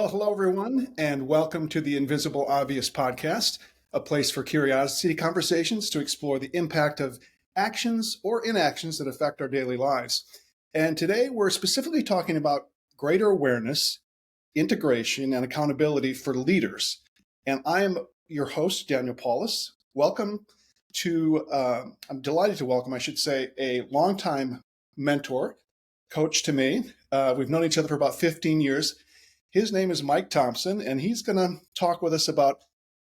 Well, hello, everyone, and welcome to the Invisible Obvious podcast, a place for curiosity conversations to explore the impact of actions or inactions that affect our daily lives. And today we're specifically talking about greater awareness, integration, and accountability for leaders. And I am your host, Daniel Paulus. Welcome to, I'm delighted to welcome, I should say, a longtime mentor, coach to me. We've known each other for about 15 years. His name is Mike Thompson, and he's going to talk with us about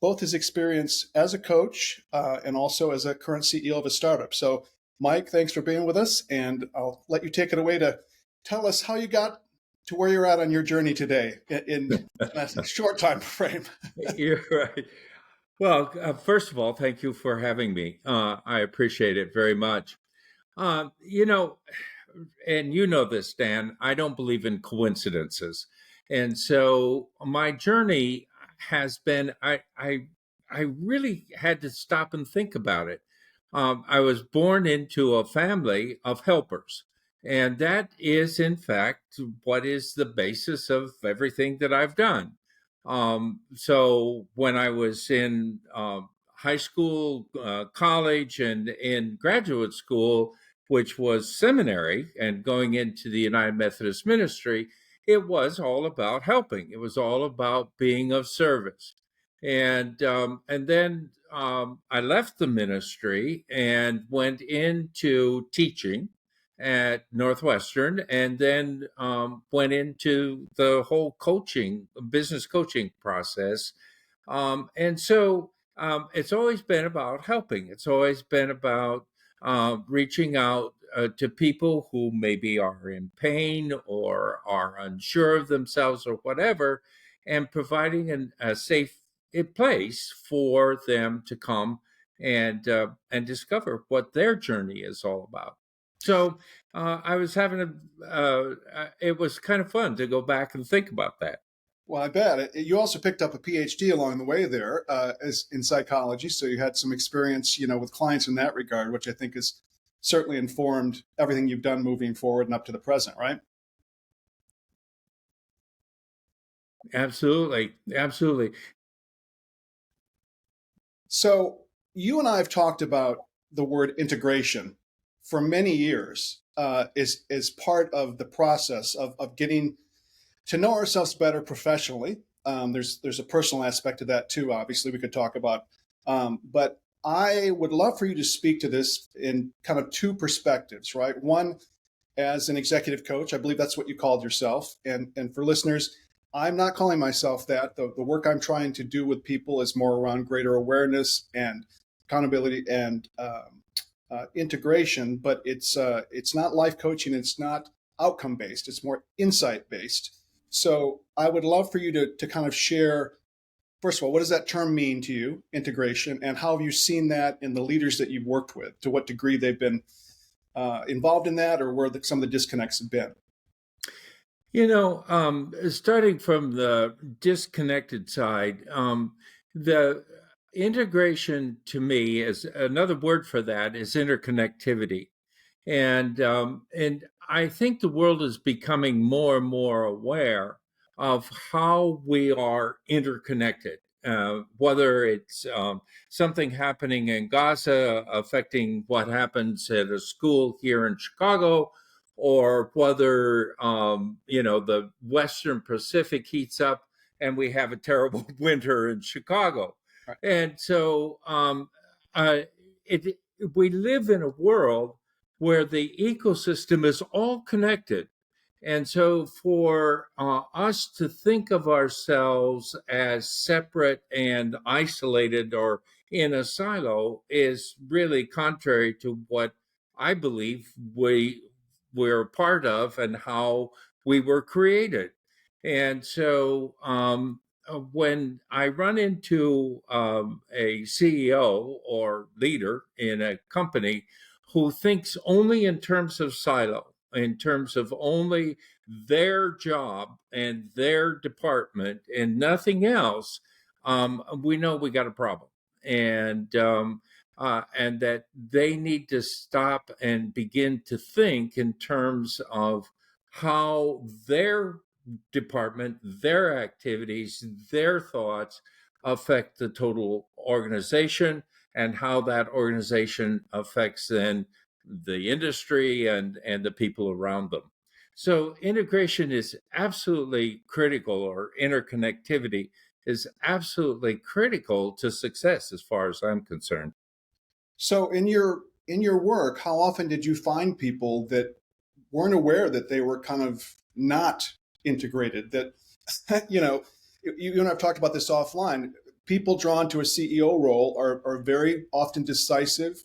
both his experience as a coach and also as a current CEO of a startup. So, Mike, thanks for being with us, and I'll let you take it away to tell us how you got to where you're at on your journey today in a short time frame. You're right. Well, first of all, thank you for having me. I appreciate it very much. Um, you know, and you know this, Dan, I don't believe in coincidences. And so my journey has been, I really had to stop and think about it. I was born into a family of helpers. And that is, in fact, what is the basis of everything that I've done. So when I was in high school, college, and in graduate school, which was seminary and going into the United Methodist ministry, it was all about helping. It was all about being of service. And then I left the ministry and went into teaching at Northwestern, and then went into the whole coaching, business coaching process. And so it's always been about helping. It's always been about reaching out to people who maybe are in pain or are unsure of themselves or whatever, and providing a safe place for them to come and discover what their journey is all about. So I was it was kind of fun to go back and think about that. Well, I bet. You also picked up a PhD along the way there as in psychology, so you had some experience, with clients in that regard, which I think has certainly informed everything you've done moving forward and up to the present, right? Absolutely. Absolutely. So you and I have talked about the word integration for many years is part of the process of getting to know ourselves better professionally. There's a personal aspect to that too. Obviously, we could talk about, but I would love for you to speak to this in kind of two perspectives, right? One, as an executive coach, I believe that's what you called yourself, and for listeners, I'm not calling myself that. The work I'm trying to do with people is more around greater awareness and accountability and integration, but it's not life coaching. It's not outcome based. It's more insight based. So I would love for you to kind of share, first of all, what does that term mean to you, integration, and how have you seen that in the leaders that you've worked with? To what degree they've been involved in that, or where some of the disconnects have been? Starting from the disconnected side, the integration to me is another word for that is interconnectivity. And I think the world is becoming more and more aware of how we are interconnected. Whether it's something happening in Gaza affecting what happens at a school here in Chicago, or whether the Western Pacific heats up and we have a terrible winter in Chicago. Right. And so we live in a world where the ecosystem is all connected. And so for us to think of ourselves as separate and isolated or in a silo is really contrary to what I believe we're a part of and how we were created. And so when I run into a CEO or leader in a company who thinks only in terms of silo, in terms of only their job and their department and nothing else, we know we got a problem. And that they need to stop and begin to think in terms of how their department, their activities, their thoughts affect the total organization, and how that organization affects then the industry and the people around them. So integration is absolutely critical, or interconnectivity is absolutely critical to success as far as I'm concerned. So in your work, how often did you find people that weren't aware that they were kind of not integrated? That you know, you and I've talked about this offline. People drawn to a CEO role are very often decisive,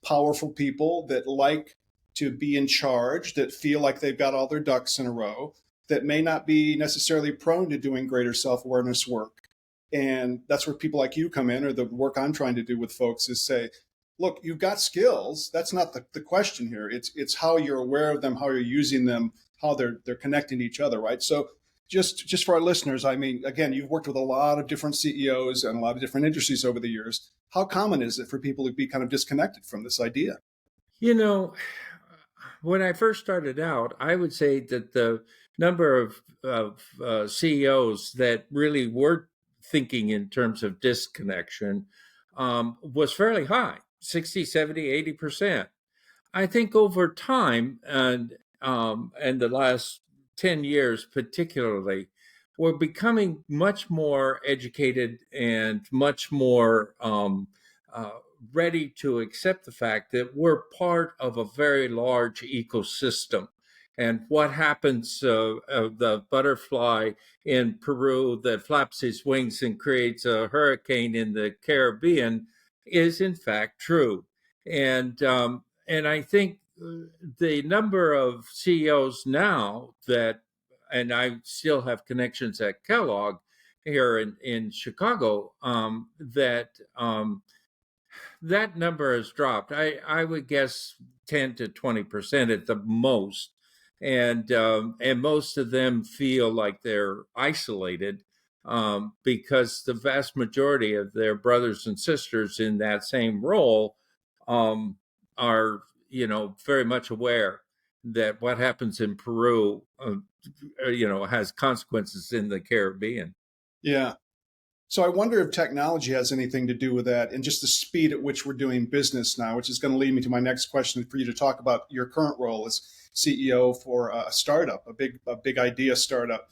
powerful people that like to be in charge, that feel like they've got all their ducks in a row, that may not be necessarily prone to doing greater self awareness work. And that's where people like you come in, or the work I'm trying to do with folks is say, look, you've got skills. That's not the question here. It's how you're aware of them, how you're using them, how they're connecting to each other, right? So just for our listeners, I mean, again, you've worked with a lot of different CEOs and a lot of different industries over the years. How common is it for people to be kind of disconnected from this idea? You know, when I first started out, I would say that the number of CEOs that really were thinking in terms of disconnection was fairly high, 60, 70, 80%. I think over time, and the last 10 years particularly, we're becoming much more educated and much more uh, ready to accept the fact that we're part of a very large ecosystem. And what happens, the butterfly in Peru that flaps his wings and creates a hurricane in the Caribbean, is in fact true. And I think the number of CEOs now that, and I still have connections at Kellogg here in Chicago, that number has dropped. I would guess 10 to 20% at the most, and most of them feel like they're isolated, because the vast majority of their brothers and sisters in that same role um, are, very much aware that what happens in Peru, has consequences in the Caribbean. Yeah. So I wonder if technology has anything to do with that, and just the speed at which we're doing business now, which is going to lead me to my next question for you to talk about your current role as CEO for a startup, a big idea startup.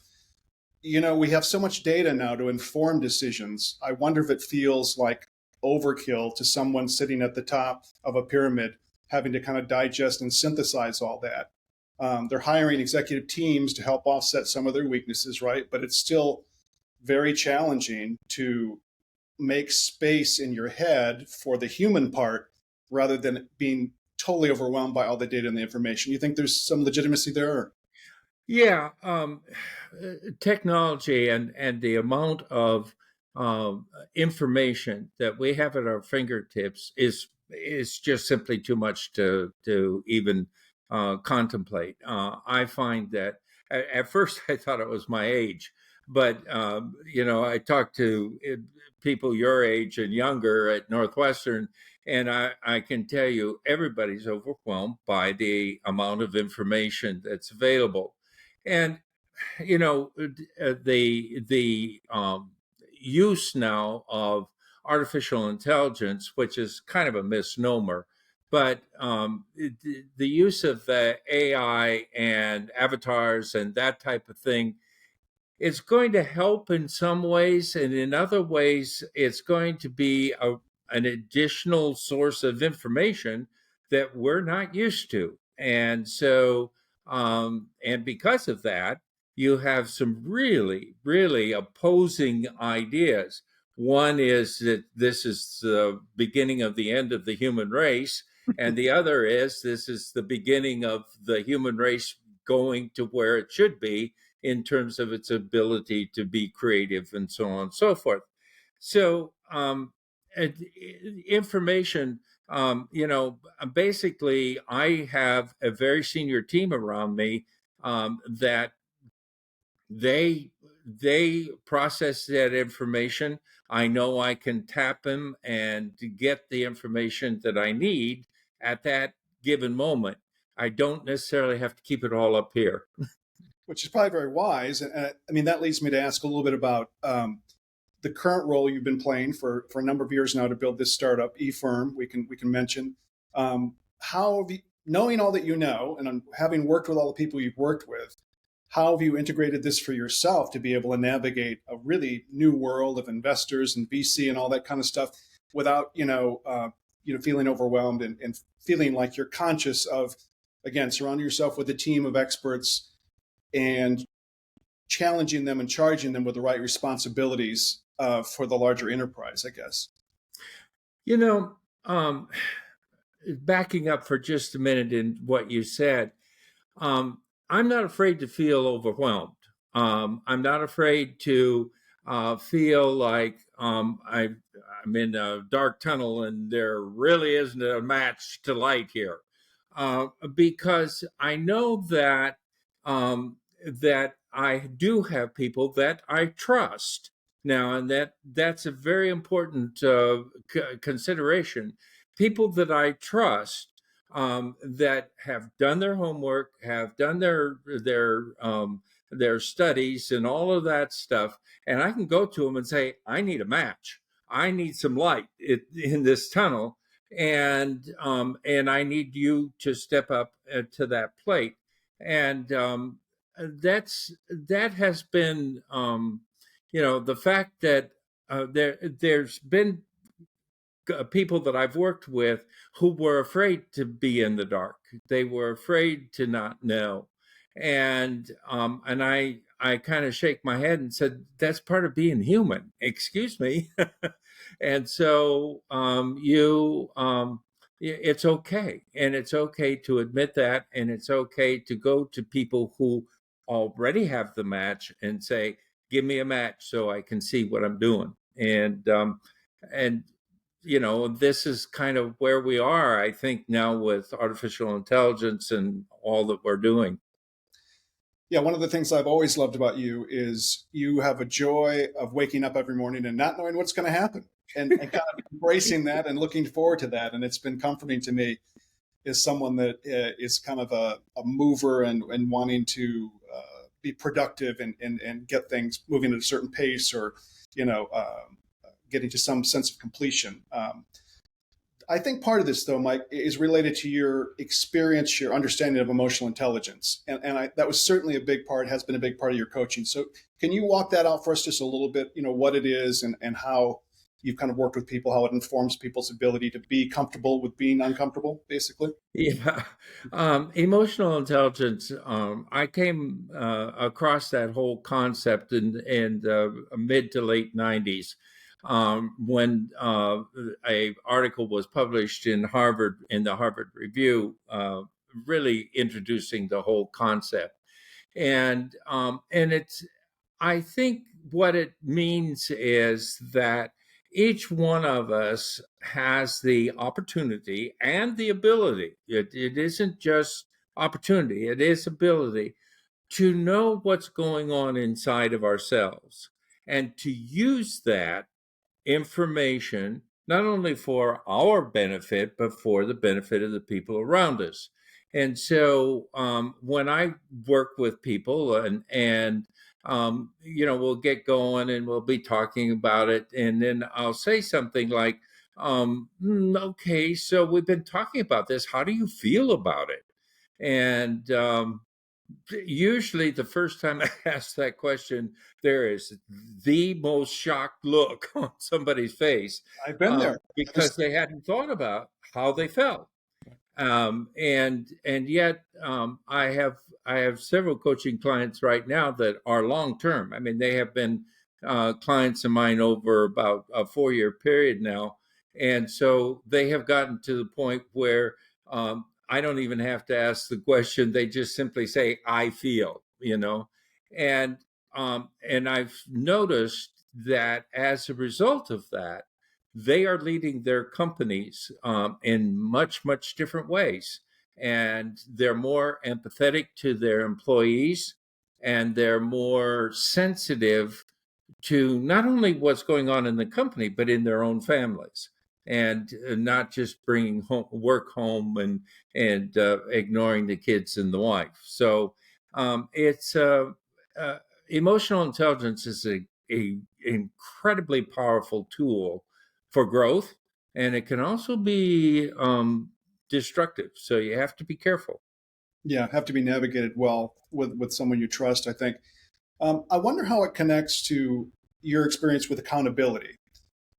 We have so much data now to inform decisions. I wonder if it feels like overkill to someone sitting at the top of a pyramid having to kind of digest and synthesize all that. They're hiring executive teams to help offset some of their weaknesses, right? But it's still very challenging to make space in your head for the human part rather than being totally overwhelmed by all the data and the information. You think there's some legitimacy there? Yeah, technology and the amount of information that we have at our fingertips is just simply too much to even contemplate. I find that at first I thought it was my age, but I talked to people your age and younger at Northwestern, and I can tell you everybody's overwhelmed by the amount of information that's available. And the use now of artificial intelligence, which is kind of a misnomer, but the use of the AI and avatars and that type of thing, it's going to help in some ways, and in other ways, it's going to be an additional source of information that we're not used to. And so, and because of that, you have some really, really opposing ideas. One is that this is the beginning of the end of the human race, and the other is this is the beginning of the human race going to where it should be in terms of its ability to be creative and so on and so forth. So, information, basically, I have a very senior team around me that they they process that information. I know I can tap them and get the information that I need at that given moment. I don't necessarily have to keep it all up here. which is probably very wise. And I mean, that leads me to ask a little bit about the current role you've been playing for a number of years now to build this startup, eFirm. We can mention how have you, knowing all that you know, and having worked with all the people you've worked with, how have you integrated this for yourself to be able to navigate a really new world of investors and VC and all that kind of stuff without feeling overwhelmed and feeling like you're conscious of, again, surrounding yourself with a team of experts and challenging them and charging them with the right responsibilities for the larger enterprise, I guess. You know, backing up for just a minute in what you said, I'm not afraid to feel overwhelmed. I'm not afraid to feel like I'm in a dark tunnel and there really isn't a match to light here, because I know that I do have people that I trust now, and that's a very important consideration. People that I trust, that have done their homework, have done their studies and all of that stuff, and I can go to them and say, I need a match. I need some light in this tunnel, and I need you to step up to that plate. And that has been, the fact that there's been people that I've worked with who were afraid to be in the dark. They were afraid to not know, and I kind of shake my head and said, "That's part of being human." Excuse me, and so it's okay, and it's okay to admit that, and it's okay to go to people who already have the match and say, "Give me a match so I can see what I'm doing," and this is kind of where we are, I think, now with artificial intelligence and all that we're doing. Yeah, one of the things I've always loved about you is you have a joy of waking up every morning and not knowing what's going to happen, and kind of embracing that and looking forward to that. And it's been comforting to me as someone that is kind of a mover and wanting to be productive and get things moving at a certain pace, or you know uh, getting to some sense of completion. I think part of this, though, Mike, is related to your experience, your understanding of emotional intelligence, and that was certainly a big part, has been a big part of your coaching. So, can you walk that out for us just a little bit? What it is and how you've kind of worked with people, how it informs people's ability to be comfortable with being uncomfortable, basically. Yeah. Emotional intelligence. I came across that whole concept in the mid to late 90s, when a article was published in Harvard, in the Harvard Review, really introducing the whole concept. And it's, I think what it means is that each one of us has the opportunity and the ability. It isn't just opportunity, it is ability to know what's going on inside of ourselves and to use that information not only for our benefit but for the benefit of the people around us. And so when I work with people, and we'll get going and we'll be talking about it, and then I'll say something like, okay, so we've been talking about this, how do you feel about it? And usually the first time I ask that question, there is the most shocked look on somebody's face, I've been there. because they hadn't thought about how they felt. And yet, I have several coaching clients right now that are long term. I mean, they have been clients of mine over about a 4-year period now, and so they have gotten to the point where I don't even have to ask the question; they just simply say, "I feel," and I've noticed that as a result of that, they are leading their companies in much, much different ways. And they're more empathetic to their employees, and they're more sensitive to not only what's going on in the company, but in their own families. And not just bringing work home and ignoring the kids and the wife. So It's uh, Emotional intelligence is a incredibly powerful tool for growth, and it can also be destructive. So you have to be careful. Yeah, have to be navigated well with someone you trust, I think. I wonder how it connects to your experience with accountability,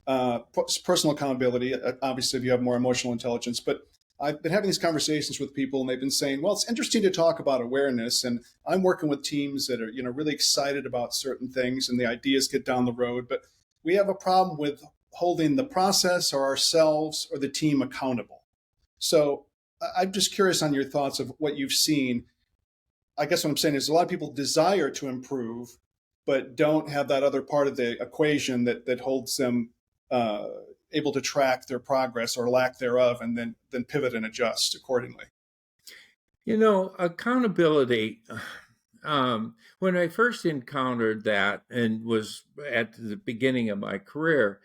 personal accountability. Obviously, if you have more emotional intelligence, but I've been having these conversations with people, and they've been saying, "Well, it's interesting to talk about awareness." And I'm working with teams that are, really excited about certain things, and the ideas get down the road, but we have a problem with holding the process or ourselves or the team accountable. So I'm just curious on your thoughts of what you've seen. I guess what I'm saying is a lot of people desire to improve, but don't have that other part of the equation that holds them uh, able to track their progress or lack thereof, and then pivot and adjust accordingly. Accountability. When I first encountered that and was at the beginning of my career,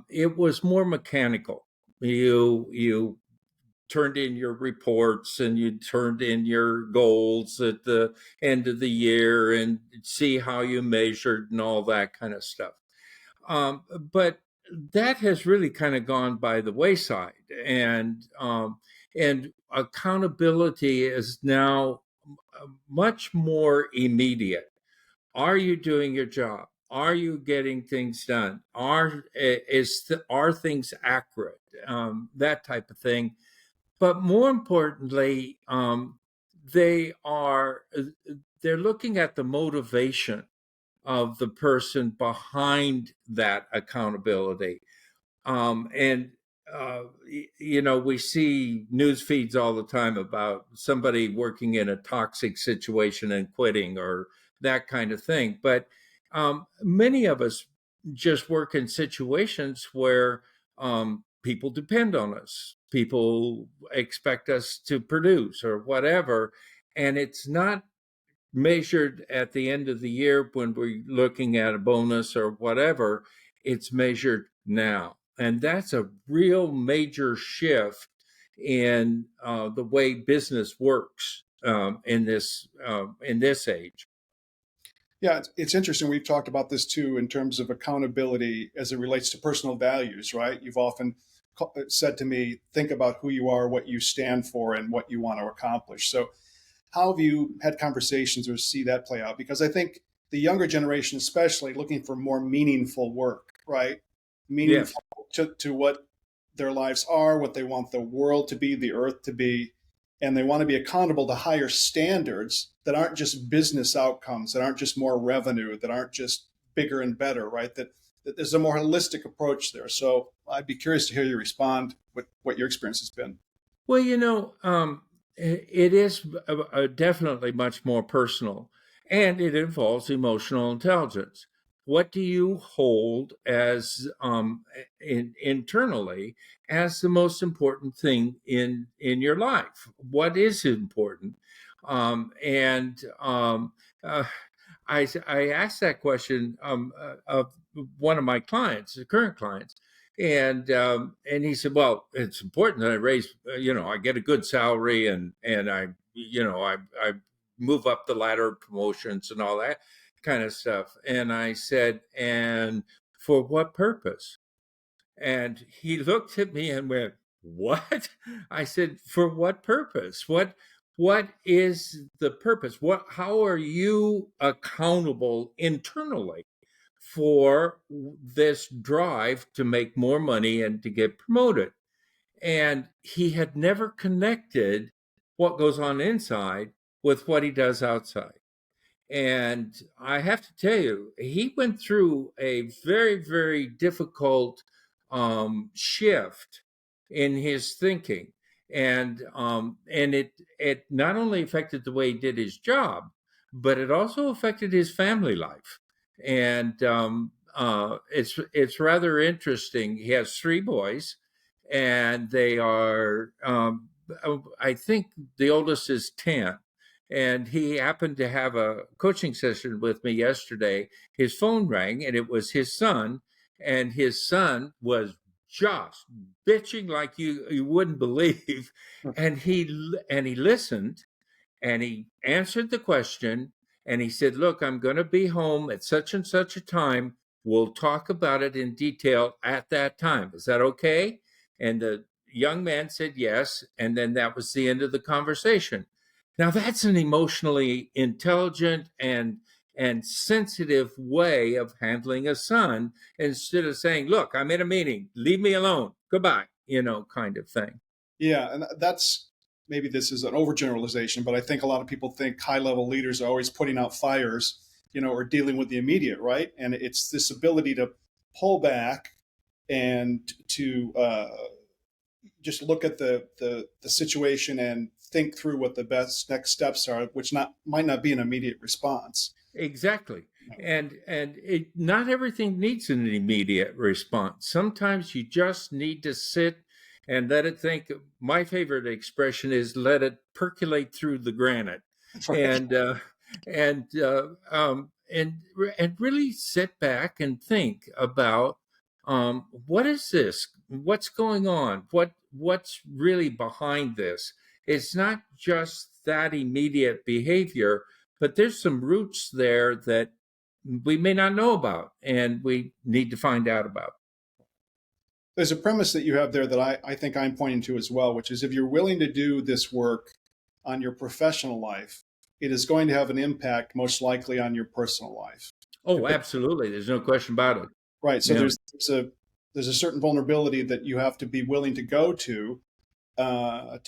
it was more mechanical. You turned in your reports and you turned in your goals at the end of the year and see how you measured and all that kind of stuff. But that has really kind of gone by the wayside, and accountability is now much more immediate. Are you doing your job? Are you getting things done? Are things accurate? That type of thing. But more importantly, they are they're looking at the motivation of the person behind that accountability. And we see news feeds all the time about somebody working in a toxic situation and quitting or that kind of thing. But many of us just work in situations where people depend on us, people expect us to produce or whatever. And it's not measured at the end of the year when we're looking at a bonus or whatever. It's measured now, and that's a real major shift in the way business works in this age. Yeah, it's interesting. We've talked about this too in terms of accountability as it relates to personal values, right? You've often said to me, think about who you are, what you stand for, and what you want to accomplish. So how have you had conversations or see that play out? Because I think the younger generation, especially, looking for more meaningful work, right? Yes. Meaningful to what their lives are, what they want the world to be, the earth to be, and they want to be accountable to higher standards that aren't just business outcomes, that aren't just more revenue, that aren't just bigger and better, right? That there's a more holistic approach there. So I'd be curious to hear you respond, what your experience has been. Well, it is definitely much more personal, and it involves emotional intelligence. What do you hold as internally as the most important thing in your life? What is important? And uh, I asked that question of one of my clients, the current clients, and he said, "Well, it's important that I raise, I get a good salary, and I move up the ladder, promotions, and all that kind of stuff." And I said, "And for what purpose?" And he looked at me and went, "What?" I said, "For what purpose? What is the purpose? How are you accountable internally for this drive to make more money and to get promoted?" And he had never connected what goes on inside with what he does outside. And I have to tell you, he went through a very, very difficult shift in his thinking, and it not only affected the way he did his job, but it also affected his family life. And it's rather interesting. He has three boys, and they are I think the oldest is 10, and he happened to have a coaching session with me yesterday. His phone rang, and it was his son, and his son was just bitching like you wouldn't believe, and he listened, And he answered the question, and he said, "Look, I'm going to be home at such and such a time. We'll talk about it in detail at that time. Is that okay?" And the young man said yes. And then that was the end of the conversation. Now, that's an emotionally intelligent and sensitive way of handling a son, instead of saying, "Look, I'm in a meeting. Leave me alone. Goodbye," kind of thing. Yeah, and that's maybe this is an overgeneralization, but I think a lot of people think high level leaders are always putting out fires, or dealing with the immediate, right? And it's this ability to pull back and to just look at the situation and think through what the best next steps are, which not might not be an immediate response. Exactly. Not everything needs an immediate response. Sometimes you just need to sit and let it think. My favorite expression is "let it percolate through the granite," Right. and uh, and really sit back and think about, what is this? What's going on? What's really behind this? It's not just that immediate behavior, but there's some roots there that we may not know about, and we need to find out about. There's a premise that you have there that I think I'm pointing to as well, which is if you're willing to do this work on your professional life, it is going to have an impact most likely on your personal life. Oh, absolutely. There's no question about it. Right. So Yeah. there's a certain vulnerability that you have to be willing to go to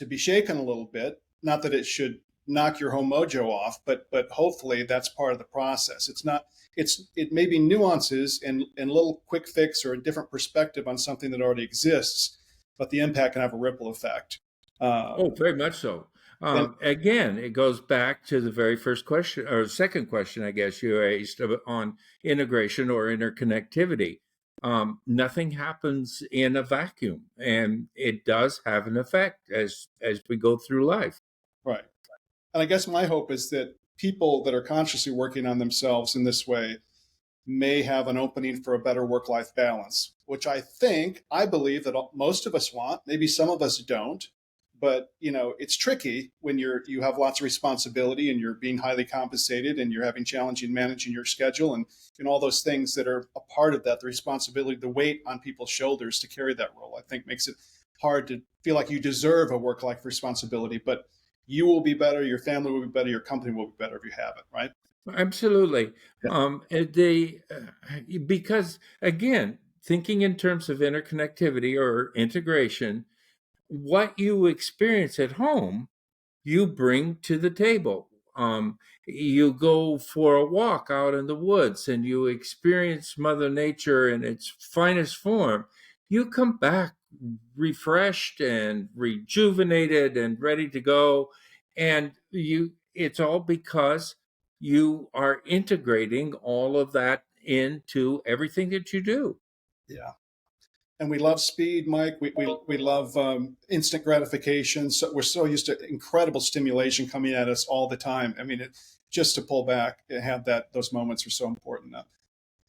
be shaken a little bit. Not that it should knock your home mojo off, but hopefully that's part of the process. It may be nuances and little quick fix or a different perspective on something that already exists, but the impact can have a ripple effect. Oh, Um, very much so. and Again, it goes back to the very first question, or second question, I guess you raised, on integration or interconnectivity. Nothing happens in a vacuum, and it does have an effect as we go through life. right. And I guess my hope is that people that are consciously working on themselves in this way may have an opening for a better work-life balance, which I believe that most of us want. Maybe some of us don't, but it's tricky when you have lots of responsibility and you're being highly compensated and you're having challenging managing your schedule and all those things that are a part of that. The responsibility, the weight on people's shoulders to carry that role, I think makes it hard to feel like you deserve a work-life responsibility, but you will be better, your family will be better, your company will be better if you have it, right? Absolutely. Yeah. Because again, thinking in terms of interconnectivity or integration, what you experience at home, you bring to the table. You go for a walk out in the woods and you experience Mother Nature in its finest form. You come back refreshed and rejuvenated and ready to go. And it's all because you are integrating all of that into everything that you do. Yeah. And we love speed, Mike. We love instant gratification. So we're so used to incredible stimulation coming at us all the time. I mean, just to pull back and have those moments are so important now.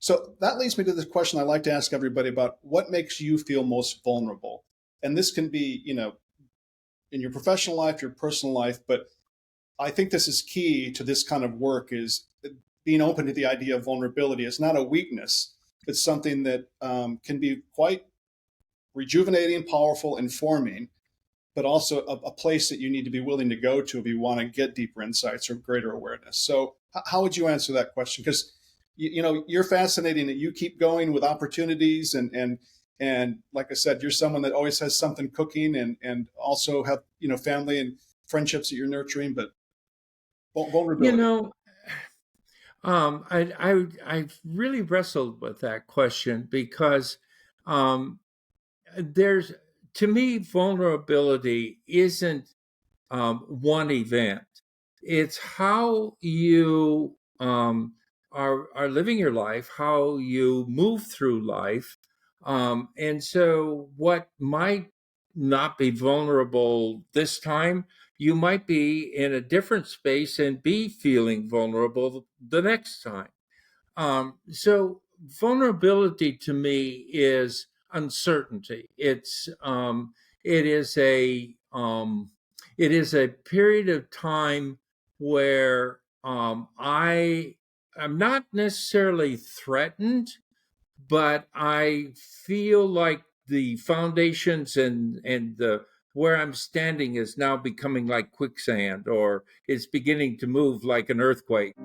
So that leads me to this question I like to ask everybody about what makes you feel most vulnerable. And this can be, in your professional life, your personal life, but I think this is key to this kind of work is being open to the idea of vulnerability. It's not a weakness. It's something that can be quite rejuvenating, powerful, informing, but also a place that you need to be willing to go to if you want to get deeper insights or greater awareness. So, how would you answer that question? Because you're fascinating that you keep going with opportunities and like I said, you're someone that always has something cooking and also have family and friendships that you're nurturing, but You vulnerability. know, I've really wrestled with that question because, um, there's to me, vulnerability isn't one event. It's how you are living your life, how you move through life, and so what might not be vulnerable this time, you might be in a different space and be feeling vulnerable the next time. So vulnerability to me is uncertainty. It is a period of time where I'm not necessarily threatened, but I feel like the foundations and the where I'm standing is now becoming like quicksand, or it's beginning to move like an earthquake.